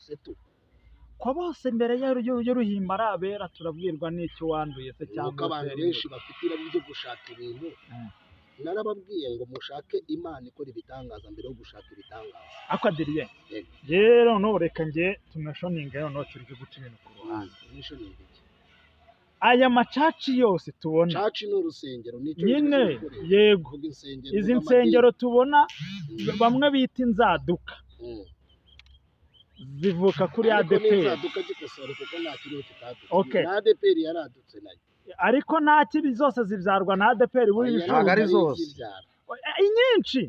bose tu ko bose mbere y'uruhimba ari abera turabwirwa n'icyo wanduye se nuko cyangwa abantu utera benshi imbuto. bafite irari ryo gushaka ibintu narababwiye ngo mushake Imana ikora ibitangaza mbere yo gushaka ibitangaza. Ako adiriye Yego. rero no reka nge tumeshoninga yo no turi guca ibintu ku ruhande. Nisho ni iki? Aya macaci yose tubona Caci ni urusengero nicyo nyine bivuze. yego Vuga insengero, izi vuga nsengero tubona amadini. bamwe bita inzaduka zivuka kuri Ariko ADPR n'inzaduka gikosora kuko nta kiriho kitadutse. Okay. Na ADPR yaradutse nayo. ariko nta kibi zose zibyarwa na ADPR buri Oya, inshuro ntabwo ari ntabwo zose. izibyara. inyinshi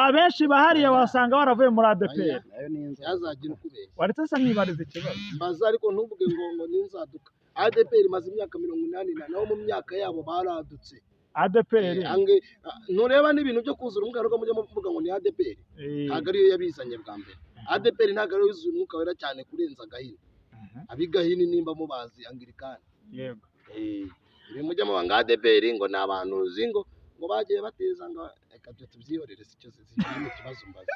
abenshi bahariye wasanga baravuye muri ADPR. Oya, nayo ni inzoga. yazagira ukubeshya. waretse se mwibariza ikibazo Mbaza ariko ntuvuge ngo n'inzaduka. ADPR imaze imyaka 80 naho mu myaka yabo baradutse. ADPR Ntureba n'ibintu byo kuzura umwuka rwo mujya muvuga ngo ni ADPR. Ntabwo ariyo yabizanye bwa mbere. ADPR ntabwo ariyo yuzuye umwuka wera cyane kurenza Gahini. Abigahini nimba mubazi Anglikani. yego Ibi mujya mu banga ADPR ngo ni abantu uzi ngo bagiye bateza ngo reka byo tubyihorere si cyo zikiri ikibazo mbaza.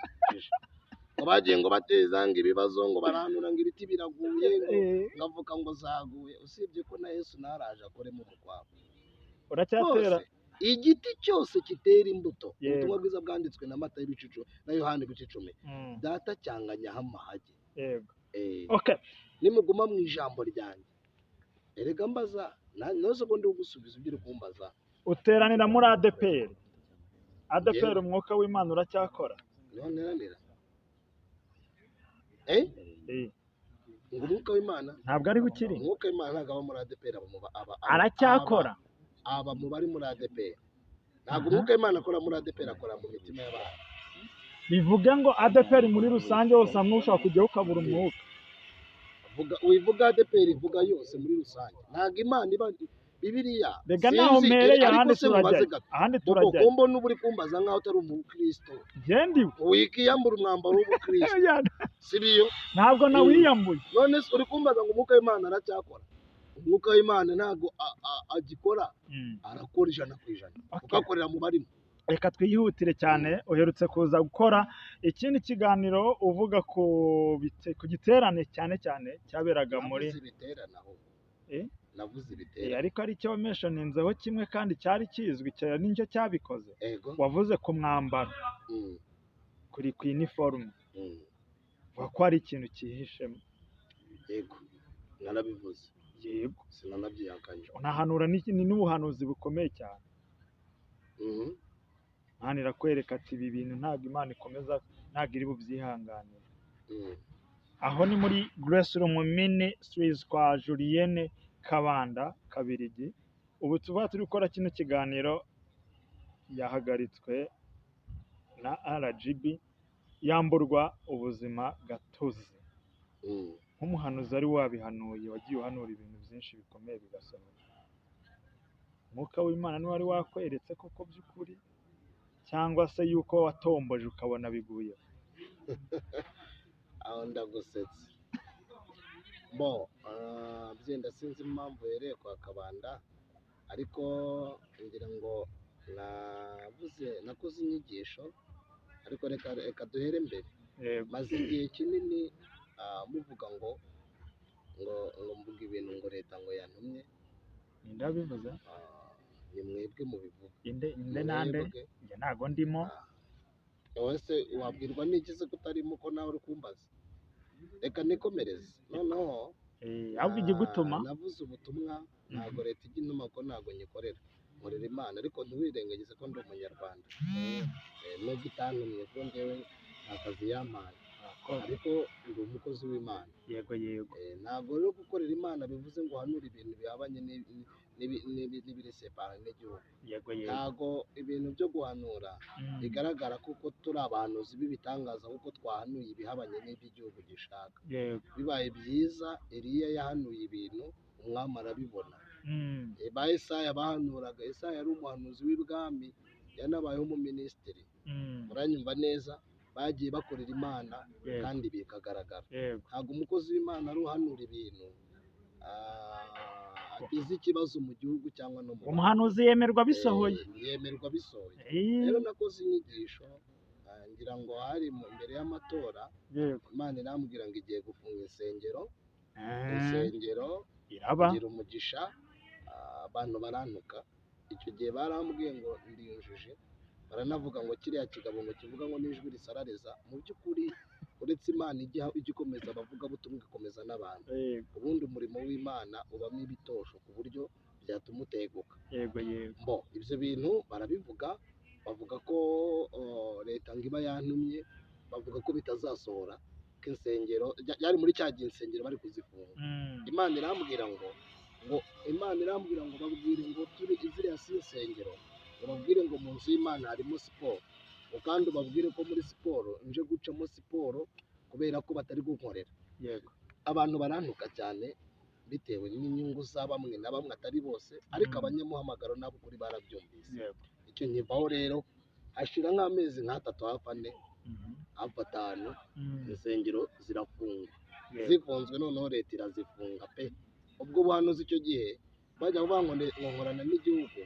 Ngo bagiye ngo bateza ngo ibibazo ngo barahanura ngo ibiti biraguye ngo ngavuga ngo zaguye usibye ko na Yesu naraje akoremo umukwabo. uracyatera Igiti cyose kitera imbuto ubutumwa bwiza bwanditswe na Matayo ibice na Yohana ibice 10 data cyanganyaho amahage. yego Okay. Nimuguma mu ijambo ryanjye erega mbaza noze ko ndi gusubiza ibyo uri kumbaza uteranira muri ADPR. ADPR umwuka w'Imana uracyakora noneranira ngo umwuka w'Imana ntabwo ari ukiri umwuka w'Imana ntabwo aba muri ADPR aracyakora aba mu bari muri ADPR ntabwo umwuka w'Imana akora muri ADPR akora mu mitima y'abantu. bivuga ngo ADPR muri rusange hose hamwe ushobora kujyaho ukabura umwuka. Uyivuga ADPR ivuga yose muri rusange ntabwo Imana iba Bibiliya rega naho mpereye ahandi turajya Bombo n'uburi kumbaza nkaho utari umukristo ngendiwe wikiyambura umwambaro w'ubukristo siriyo ntabwo nawiyambuye none uri kumbaza ngo umwuka w'Imana aracyakora. Umwuka w'Imana ntabwo agikora arakora 100% ukakorera mu barimo. Reka twihutire cyane uherutse kuza gukora ikindi kiganiro uvuga ku giterane cyane cyaberaga muri navuze ibiterane ariko ari cyo wameshoninzeho kimwe kandi cyari kizwi cyane n'icyo cyabikoze. Wavuze ku mwambaro kuri ku uniforme ko ari ikintu cyihishemo. Yego narabivuze. Yego sinanabyihakanye. Unahanura n'ubuhanuzi bukomeye cyane. Imana irakwereka ati ibi bintu ntabwo Imana ikomeza ntabwo iri bubyihanganire. Aho ni muri Grace Room Ministries kwa Julienne Kabanda Kabirigi. Ubu tuba turi gukora kino kiganiro yahagaritswe na RGB yamburwa ubuzima gatozi. Nk'umuhanuzi ari wabihanuye wagiye uhanura ibintu byinshi bikomeye bigasohoka. Umwuka w'Imana ni wari wakweretse koko by'ukuri cyangwa se yuko watomboje ukabona biguye aho ndagusetse byenda sinzi impamvu yereye kwa Kabanda ariko ngira ngo nakoze inyigisho ariko reka duhere mbere. Maze igihe kinini muvuga ngo mvuga ibintu ngo leta ngo yantumye ndabivuze ni mwebwe mubivuga inde nande njye ntago ndimo wese wabwirwa n'ikize kutarimo ko nawe uri kumbaza. Reka nikomereze noneho ahubwo igituma navuze ubutumwa ntabwo leta ijya intuma ko ntabwo nyikorera nkorera Imana ariko ntiwirengagize ko ndi umunyarwanda nubwo itantumye ko njyewe nta kazi yampaye ariko ndi umukozi w'Imana. Yego ntabwo rero gukorera Imana bivuze ngo uhanure ibintu bihabanye n'ibirisepara n'igihugu. Ntabwo ibintu byo guhanura bigaragara kuko turi abahanuzi b'ibitangaza kuko twahanuye ibihabanye n'iby'igihugu gishaka. Bibaye byiza Eliya yahanuye ibintu umwami arabibona. Ba Yesaya bahanuraga. Yesaya yari umuhanuzi w'ibwami yanabayeho umuminisitiri. Muranyumva neza bagiye bakorera Imana kandi bikagaragara. Ntabwo umukozi w'Imana ari uhanura ibintu agize ikibazo mu gihugu cyangwa no mu umuhanuzi yemerwa bisohoye. Yemerwa bisohoye. Rero nakoze inyigisho ngira ngo hari mbere y'amatora Imana irambwira ngo igiye gufunga insengero igira umugisha abantu barantuka icyo gihe barambwiye ngo ndiyujuje baranavuga ngo kiriya kigabo ngo kivuga ngo n'ijwi risarareza mu by'ukuri uretse Imana ijya ikomeza abavugabutumwa igakomeza n'abantu ubundi umurimo w'Imana ubamo ibitosho ku buryo byatuma uteguka ibyo bintu barabivuga bavuga ko leta ngo iba yantumye bavuga ko bitazasohora ko insengero yari muri cya gihe insengero bari kuzifunga Imana irambwira ngo babwire ngo turi ziriya si insengero babwire ngo mu nzu y'Imana harimo siporo kandi ubabwire ko muri siporo nje gucamo siporo kubera ko batari gukorera abantu barantuka cyane bitewe n'inyungu za bamwe na bamwe atari bose ariko abanyamuhamagaro nabo kuri barabyumvise icyo nkivaho rero hashira nk'amezi nk'atatu hafi ane hafi atanu insengero zirafungwa zifunzwe noneho leta irazifunga pe ubwo buhanuzi icyo gihe bajya kuvuga ngo nkorana n'igihugu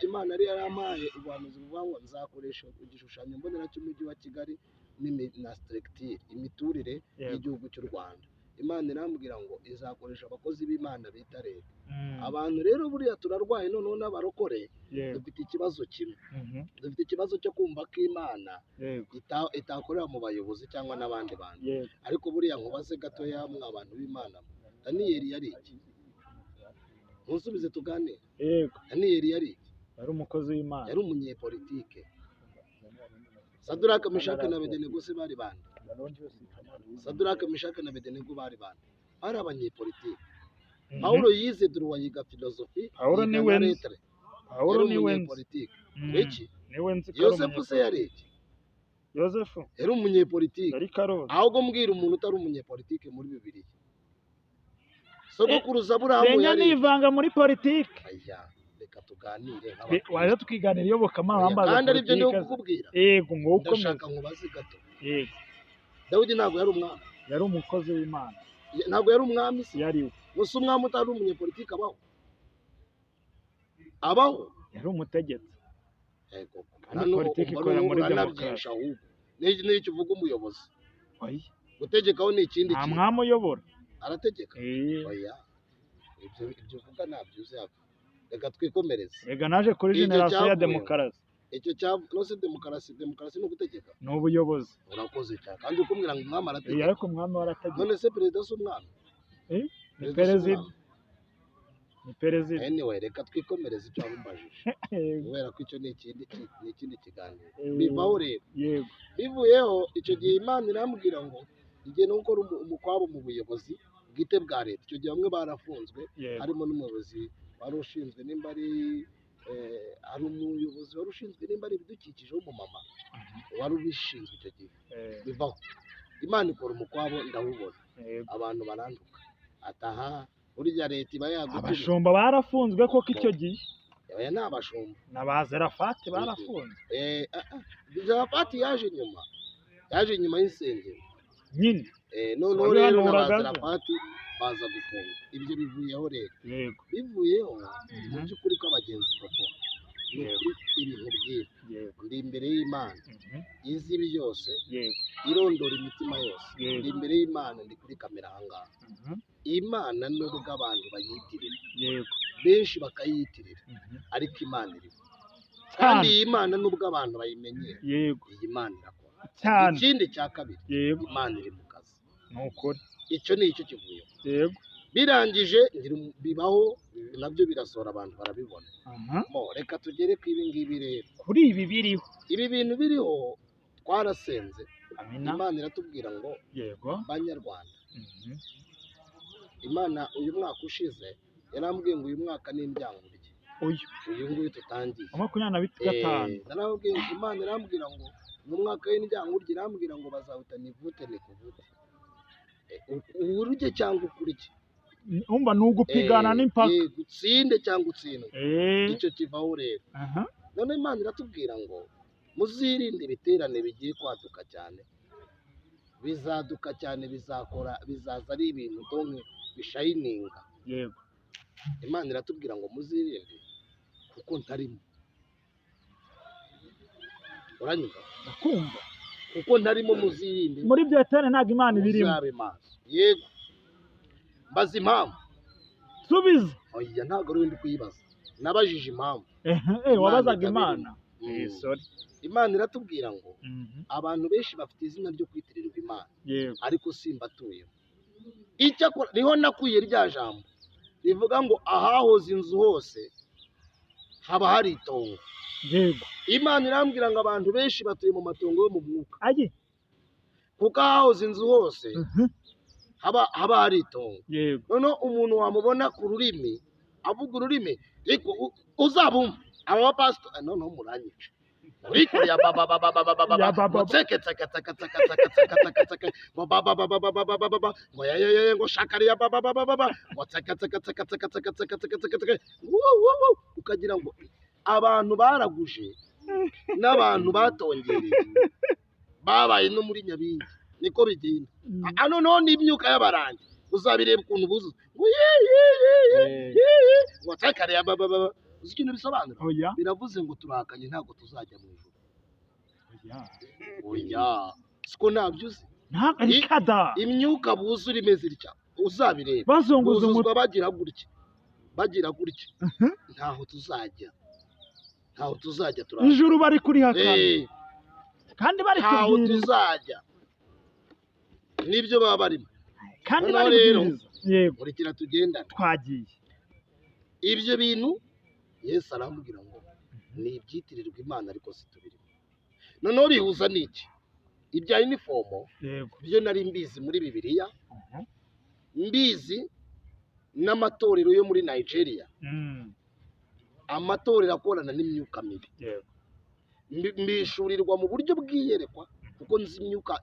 Imana yari yarampaye ubuhanuzi buvuga ngo nzakoresha igishushanyo mbonera cy'umujyi wa Kigali na structure imiturire y'igihugu cy'u Rwanda Imana irambwira ngo izakoresha abakozi b'Imana bita leta abantu rero buriya turarwaye noneho n'abarokore dufite ikibazo kimwe dufite ikibazo cyo kumva ko Imana itakorera mu bayobozi cyangwa n'abandi bantu ariko buriya nkubaze gatoya mwa abantu b'Imana Daniyeli yari iki musubize tuganire Daniyeli yari umukozi w'Imana yari umunyepolitike Saduraka Meshaki na Abedenego se bari bande Saduraka Meshaki na Abedenego bari bande bari abanyepolitike Paulo yize duruwa yiga filozofi Paulo ni umunyepolitike iki Yosefu se yari iki Yosefu yari umunyepolitike ahubwo mbwira umuntu utari umunyepolitike muri Bibiliya sogokuruza Aburahamu yari nivanga muri politike reka tuganire waje tukiganira iyobokamana wambaza kandi aribyo niyo kukubwira yego ngo uko ndashaka nkubaze gato Dawidi ntabwo yari umwami yari umukozi w'Imana ntabwo yari umwami se yari gusa umwami utari umunyepolitike abaho yari umutegetsi yego kandi politike ikorera muri demokarasi n'icyo uvuga umuyobozi gutegekaho ni ikindi nta mwami uyobora arategeka oya ibyo uvuga ntabyo uzi reka twikomereze reka naje kuri generasiyo ya demokarasi icyo cyose demokarasi ni ugutegeka ni ubuyobozi urakoze cyane kandi ukumbwira ngo umwami arategeka ariko umwami arategeka none se perezida si umwami ni perezida anyway reka twikomereze icyo wabumbajije kubera ko icyo ni ikindi kiganiro bivaho rero bivuyeho icyo gihe Imana irambwira ngo igihe no gukora umukwabo mu buyobozi bwite bwa leta icyo gihe bamwe barafunzwe harimo n'umuyobozi wari ushinzwe nimba ari hari umuyobozi wari ushinzwe nimba ari ibidukikije w'umumama wari ubishinzwe icyo gihe bivaho Imana ikora umukwabo ndawubona abantu baranduka ataha burya leta iba yagutumye abashumba barafunzwe koko icyo gihe oya ni abashumba na ba Zerafati barafunzwe Zerafati yaje inyuma y'insengero nyine noneho rero na ba Zerafati baza gufunga ibyo bivuyeho rero bivuyeho mu by'ukuri ko abagenzi koko ni ibintu byiza ndi imbere y'Imana izi ibi byose irondora imitima yose ndi imbere y'Imana ndi kuri kamera ahangaha Imana nubwo abantu bayitirira benshi bakayitirira ariko Imana iriho kandi iyi Mana nubwo abantu bayimenyera iyi Mana irakora ikindi cya kabiri Imana iri mu kazi icyo ni icyo kivuyeho birangije bibaho nabyo birasohora abantu barabibona reka tugere ku ibi ngibi rero kuri ibi biriho ibi bintu biriho twarasenze Imana iratubwira ngo banyarwanda Imana uyu mwaka ushize yarambwiye ngo uyu mwaka ni indyangurye uyu nguyu tutangiye 2025 narabwiye Imana irambwira ngo mu mwaka w'indyangurye irambwira ngo bazawuta nivute nikuvute urujye cyangwa ukurike umva nugupigana n'impaka gutsinde cyangwa utsindwe icyo kivaho rero none Imana iratubwira ngo muzirinde ibiterane bigiye kwaduka cyane bizaduka cyane bizaza ari ibintu donke bishayininga Imana iratubwira ngo muzirinde kuko ntarimo uranyumva ndakumva kuko ntarimo muzirinde muri Beteli ntabwo Imana ibirimo. muzabe maso. Yego, mbaza impamvu. Subiza. Oya, ntabwo ari ndi kuyibaza, nabajije impamvu. Wabazaga Imana. Sorry. Imana iratubwira ngo abantu benshi bafite izina ryo kwitirirwa Imana, ariko simbatuyeho. Icyakora niho nakuye rya jambo rivuga ngo ahahoze inzu hose haba hari itongo. Yego. Imana irambwira ngo abantu benshi batuye mu matongo yo mu mwuka, kuko ahahoze inzu hose haba hari itongo. Noneho umuntu wamubona ku rurimi avuga ururimi, ariko uzabumva aba bapasitori noneho muranyica uriko ya baba ukagira ngo abantu baraguje n'abantu batongereye babaye no muri Nyabingi, niko bigenda. Noneho n'imyuka y'abarangi uzabireba ukuntu buzuza uzi ikintu bisobanura? Biravuze ngo turakanye ntabwo tuzajya mu ijuru. Oya, siko ntabyo uzi. Imyuka buzura imeze itya uzabireba, buzuzwa bagira gutya ntaho tuzajya, ijuru bari kurihakana kandi bari ntaho tuzajya, nibyo baba barimo kandi bari kubwiriza. Yego, kurikira tugendana twagiye ibyo bintu. Yesu arambwira ngo ni ibyitirirwa Imana ariko situbirimo. Noneho bihuza n'iki? Ibya uniform byo nari mbizi muri Bibiliya, mbizi n'amatorero yo muri Nigeria, amatorero akorana n'imyuka mibi, mbishurirwa mu buryo bw'iyerekwa, kuko nzi imyuka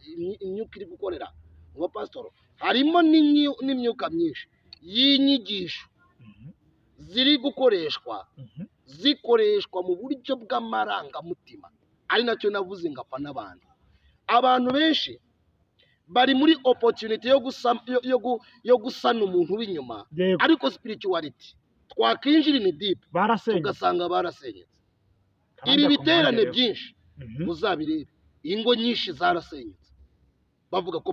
iri gukorera mu bapasitori. Harimo n'imyuka myinshi y'inyigisho ziri zikoreshwa mu buryo bw'amarangamutima, ari nacyo navuze ngapfa n'abantu. Abantu benshi bari muri opportunity yo gusana umuntu w'inyuma, ariko spirituality twakinjira ni deep tugasanga barasenyetse. Ibi biterane byinshi muzabirebe, ingo nyinshi zarasenyetse bavuga ko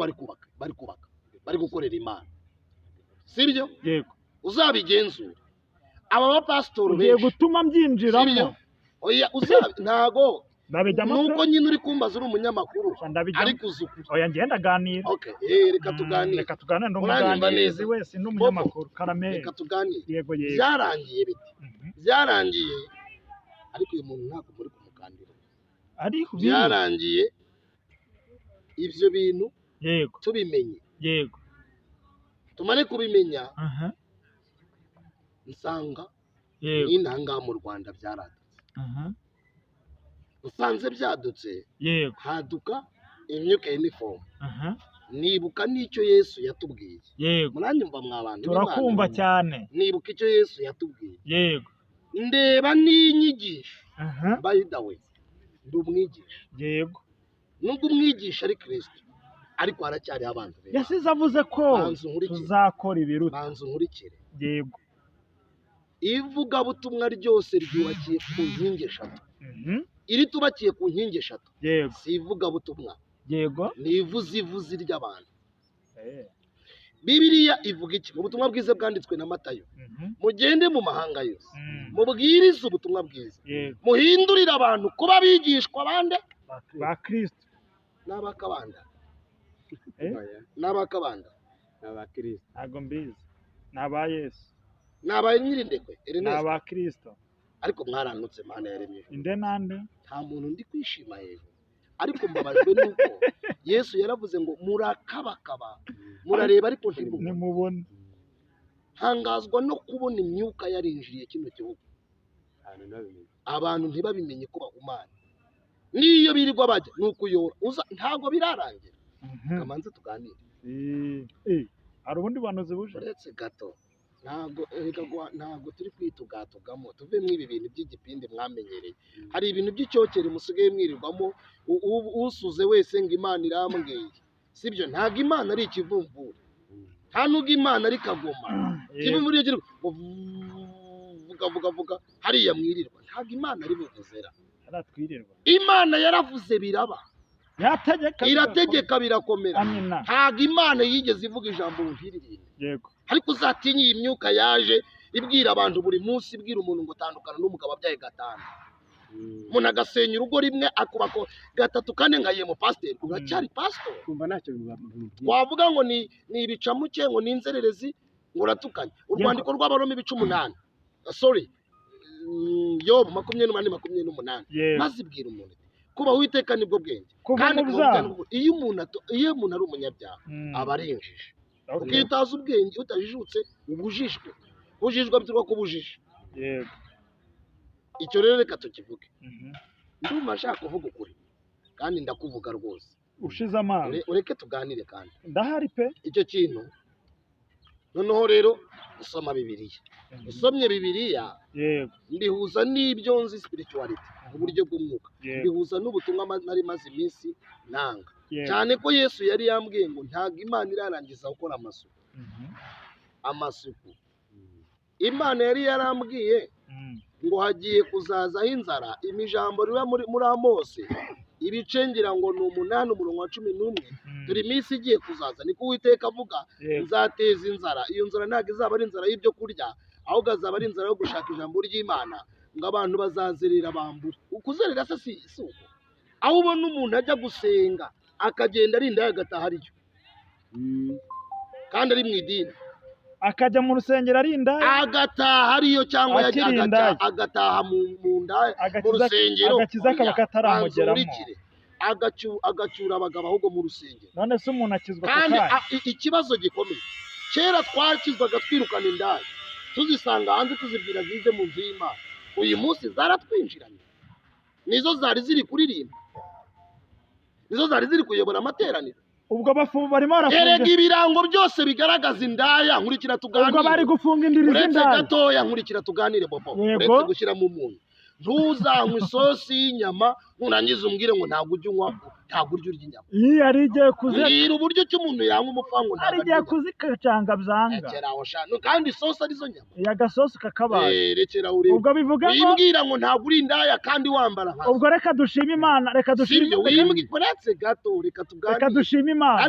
bari gukorera Imana, sibyo? Yego, uzabigenzura. Aba bapasitori ugiye gutuma mbyinjiramo. Oya, ntago nuko nyine uri kumbaza uri umunyamakuru ariko uzi ukuri. Oya, ngenda ganira. Okay, reka tuganire. Ndumuganirizi wese n'umunyamakuru Karameli. Reka tuganire. Yego. Byarangiye biti? Byarangiye, ariko uyu muntu ntabwo muri kumuganira. Byarangiye ibyo bintu tubimenye. Yego, tumane kubimenya. Nsanga n'intanga mu Rwanda byaradutse. Usanze byadutse, haduka imyuka y'uniform. Nibuka n'icyo Yesu yatubwiye. Muranyumva mwabantu? Turakumva cyane. Nibuka icyo Yesu yatubwiye. Yego. Ndeba n'inyigisho. By the way, ndi umwigisha. Yego. Nubwo umwigisha ari Kristo, ariko haracyari abantu benshi. Yasize avuze ko tuzakora ibiruta. Banza unkurikire. Yego. Ivugabutumwa ryose ryubakiye ku nkingi eshatu. Iri tubakiye ku nkingi eshatu si ivugabutumwa, ni ivuzi ry'abantu. Bibiliya ivuga iki? Mu butumwa bwiza bwanditswe na Matayo, mugende mu mahanga yose mubwirize ubutumwa bwiza, muhindurire abantu kuba abigishwa bande ba Kristo. N'abakabanda n'abakabanda n'abakristo ntago mbizi, n'aba Yesu n'aba nyirindekwe n'aba Kristo. Ariko mwaranutse Mana yaremye inde nande, nta muntu ndi kwishima hejuru, ariko mbabajwe nuko Yesu yaravuze ngo murakabakaba murareba ariko ntimubona. Hangazwa no kubona imyuka yarinjiriye kino gihugu, abantu ntibabimenye ko bahumana. Niyo birirwa bajya nukuyora ntabwo birarangira. Kamanze tuganire. Hari ubundi banuze buje uretse gato. Ntabwo turi kwitugatugamo tuve mw'ibi bintu by'igipindi mwamenyereye. Hari ibintu by'icyokere musigaye mwirirwamo, usuze wese ngo Imana irambwiye, sibyo? Ntabwo Imana ari ikivumvura, nta nubwo Imana ari kagoma kivumvura iyo vuga hariya mwirirwa. Ntabwo Imana ari buvuzera, Imana yaravuze biraba. irategeka birakomera. Amina. Ntabwo Imana yigeze ivuga ijambo nk'iri. Yego. Ariko uzatinye iyi myuka yaje ibwira abantu buri munsi, ibwira umuntu ngo tandukana n'umugabo abyaye gatanu. Umuntu agasenya urugo rimwe akubako gatatu kane ngaye mu pastor, uracyari pastor. Kumva ntacyo Wavuga ngo ni ibicamuke, ngo ni inzererezi, ngo uratukanye. Urwandiko rw'Abaroma 8. Sorry. Yobu 28:28. Maze ibwira umuntu kuba Uwiteka nibwo bwenge. Kandi iyo umuntu ari umunyabyaha aba ari injiji. Iyo utazi ubwenge, utajijutse ubujijwe. Ubujijwe bituruka ku bujiji. Yego. Icyo rero reka tukivuge. Ndumva nshaka kuvuga ukuri kandi ndakuvuga rwose. Ushize amazi. Ureke tuganire kandi. Ndahari pe. Icyo kintu noneho rero usoma Bibiliya. Usomye Bibiliya, yego, ndihuza n'ibyo nzi spirituality, uburyo bw'umwuka. Ndihuza n'ubutumwa nari maze iminsi nanga. Cyane ko Yesu yari yambwiye ngo ntago Imana irarangiza gukora amasuku. Amasuku. Imana yari yarambwiye ngo hagiye kuzazaho inzara. Imijambo riba muri Amose ibicengera ngo ni 8:11. Turi iminsi igiye kuzaza, niko Uwiteka avuga, nzateza inzara. Iyo nzara ntabwo izaba ari inzara y'ibyo kurya, ahubwo azaba ari inzara yo gushaka ijambo ry'Imana, ngo abantu bazazerera bambura. Ukuzerera se si uko, aho ubona umuntu ajya gusenga akagenda arinda agataha ariyo, kandi ari mu idini, akajya mu rusengero arinda agataha ariyo, cyangwa agataha mu ndaya mu rusengero, agakiza kaba kataramugeramo, agacyura abagabo ahubwo mu rusengero. None se umuntu akizwa kandi ikibazo gikomeye, kera twakizwaga twirukana indaya, tuzisanga hanze tuzibwira zize mu nzu y'Imana. Uyu munsi zaratwinjiranye, nizo zari ziri kuririmba, nizo zari ziri kuyobora amateraniro. Ubwo barimo barafunga. Erega ibirango byose bigaragaza indaya, nkurikira tuganire. Ubwo bari gufunga indiri z'indaya. Uretse gatoya, nkurikira tuganire Bobo. Uretse gushyiramo umunyu. Ntuzanywe isosi y'inyama nurangiza umbwire ngo ntabwo ujya unywa, ntabwo urya inyama. Iyi ari igiye mbwira uburyo ki umuntu yanywa umufango ntabwo ari igiye kuzikacanga byanga. Rekera aho shano, kandi isosi arizo nyama. Ya gasosi kakabaye. Rekera uri. Ubwo bivuga ngo wimbwira ngo ntabwo uri indaya kandi wambara nka. Ubwo reka dushime Imana, reka dushime. Wimbwira uretse gato, reka tuganire. Reka dushime Imana.